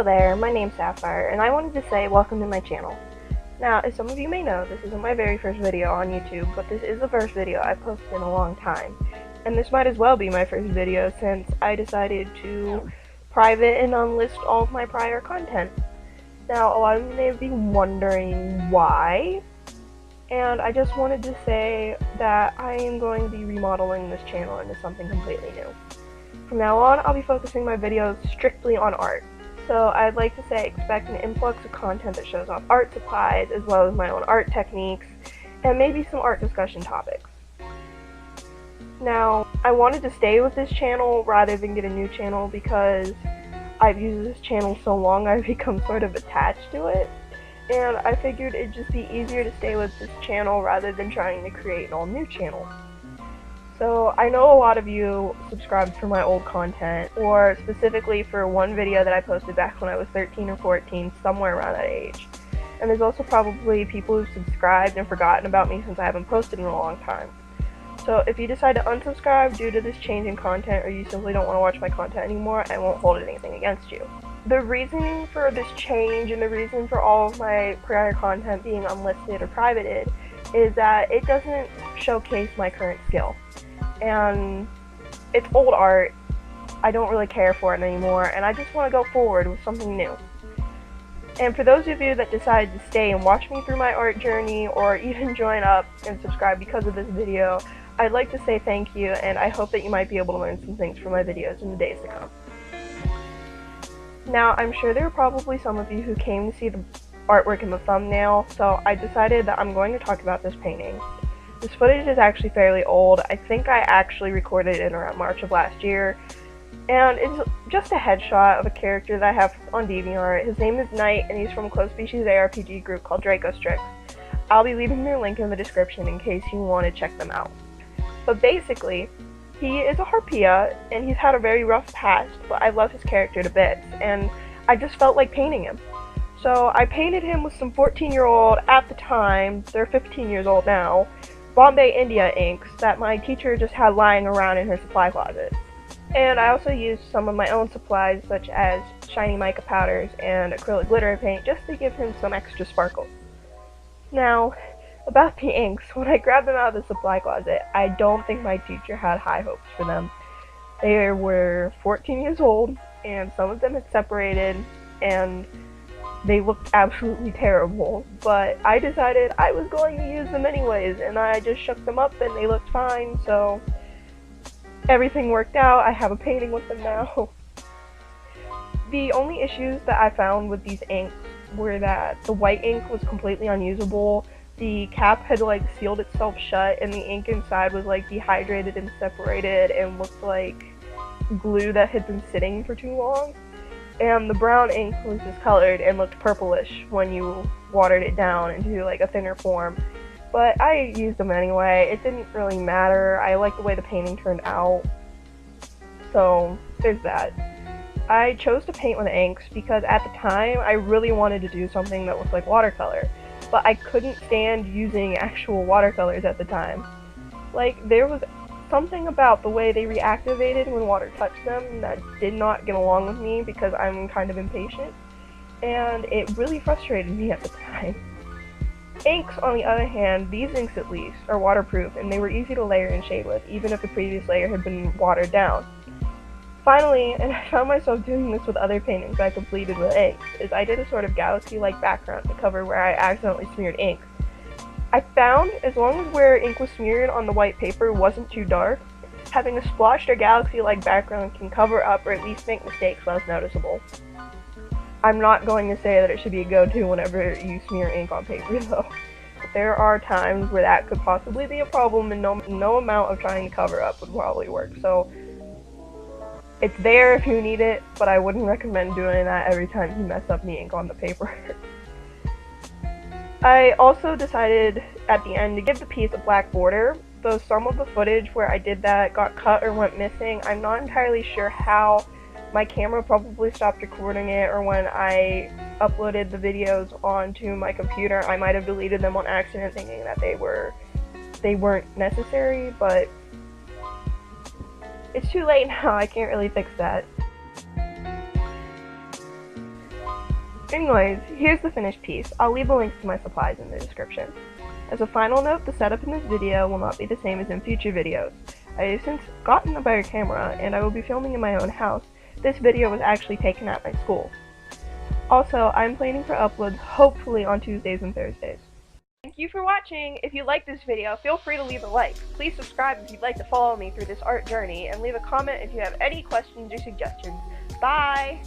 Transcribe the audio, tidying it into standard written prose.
Hello there, my name's Sapphire, and I wanted to say welcome to my channel. Now, as some of you may know, this isn't my very first video on YouTube, but this is the first video I've posted in a long time. And this might as well be my first video since I decided to private and unlist all of my prior content. Now, a lot of you may be wondering why, and I just wanted to say that I am going to be remodeling this channel into something completely new. From now on, I'll be focusing my videos strictly on art. So I'd like to say expect an influx of content that shows off art supplies, as well as my own art techniques, and maybe some art discussion topics. Now, I wanted to stay with this channel rather than get a new channel because I've used this channel so long I've become sort of attached to it, and I figured it'd just be easier to stay with this channel rather than trying to create an all new channel. So I know a lot of you subscribed for my old content, or specifically for one video that I posted back when I was 13 or 14, somewhere around that age. And there's also probably people who've subscribed and forgotten about me since I haven't posted in a long time. So if you decide to unsubscribe due to this change in content, or you simply don't want to watch my content anymore, I won't hold anything against you. The reasoning for this change and the reason for all of my prior content being unlisted or privated is that it doesn't showcase my current skill. And it's old art, I don't really care for it anymore, and I just want to go forward with something new. And for those of you that decided to stay and watch me through my art journey, or even join up and subscribe because of this video, I'd like to say thank you, and I hope that you might be able to learn some things from my videos in the days to come. Now, I'm sure there are probably some of you who came to see the artwork in the thumbnail, so I decided that I'm going to talk about this painting. This footage is actually fairly old. I think I actually recorded it in around March of last year, and it's just a headshot of a character that I have on DeviantArt. His name is Knight, and he's from a Close Species ARPG group called Draco Strix. I'll be leaving their link in the description in case you want to check them out. But basically, he is a Harpia, and he's had a very rough past, but I love his character to bits, and I just felt like painting him. So I painted him with some 14-year-old, at the time, they're 15 years old now, Bombay India inks that my teacher just had lying around in her supply closet. And I also used some of my own supplies such as shiny mica powders and acrylic glitter paint just to give him some extra sparkle. Now, about the inks, when I grabbed them out of the supply closet, I don't think my teacher had high hopes for them. They were 14 years old, and some of them had separated, and they looked absolutely terrible, but I decided I was going to use them anyways, and I just shook them up and they looked fine, so everything worked out. I have a painting with them now. The only issues that I found with these inks were that the white ink was completely unusable, the cap had like sealed itself shut, and the ink inside was like dehydrated and separated and looked like glue that had been sitting for too long. And the brown ink was discolored and looked purplish when you watered it down into like a thinner form. But I used them anyway. It didn't really matter. I liked the way the painting turned out. So there's that. I chose to paint with inks because at the time I really wanted to do something that looked like watercolor. But I couldn't stand using actual watercolors at the time. Like, there was something about the way they reactivated when water touched them that did not get along with me because I'm kind of impatient, and it really frustrated me at the time. Inks, on the other hand, these inks at least, are waterproof and they were easy to layer and shade with, even if the previous layer had been watered down. Finally, and I found myself doing this with other paintings I completed with inks, is I did a sort of galaxy-like background to cover where I accidentally smeared ink. I found, as long as where ink was smeared on the white paper wasn't too dark, having a splotched or galaxy-like background can cover up or at least make mistakes less noticeable. I'm not going to say that it should be a go-to whenever you smear ink on paper though. But there are times where that could possibly be a problem and no amount of trying to cover up would probably work. So it's there if you need it, but I wouldn't recommend doing that every time you mess up the ink on the paper. I also decided at the end to give the piece a black border, though some of the footage where I did that got cut or went missing. I'm not entirely sure how. My camera probably stopped recording it, or when I uploaded the videos onto my computer, I might have deleted them on accident thinking that they weren't necessary, but it's too late now, I can't really fix that. Anyways, here's the finished piece. I'll leave a link to my supplies in the description. As a final note, the setup in this video will not be the same as in future videos. I have since gotten a better camera, and I will be filming in my own house. This video was actually taken at my school. Also, I'm planning for uploads hopefully on Tuesdays and Thursdays. Thank you for watching. If you liked this video, feel free to leave a like. Please subscribe if you'd like to follow me through this art journey, and leave a comment if you have any questions or suggestions. Bye!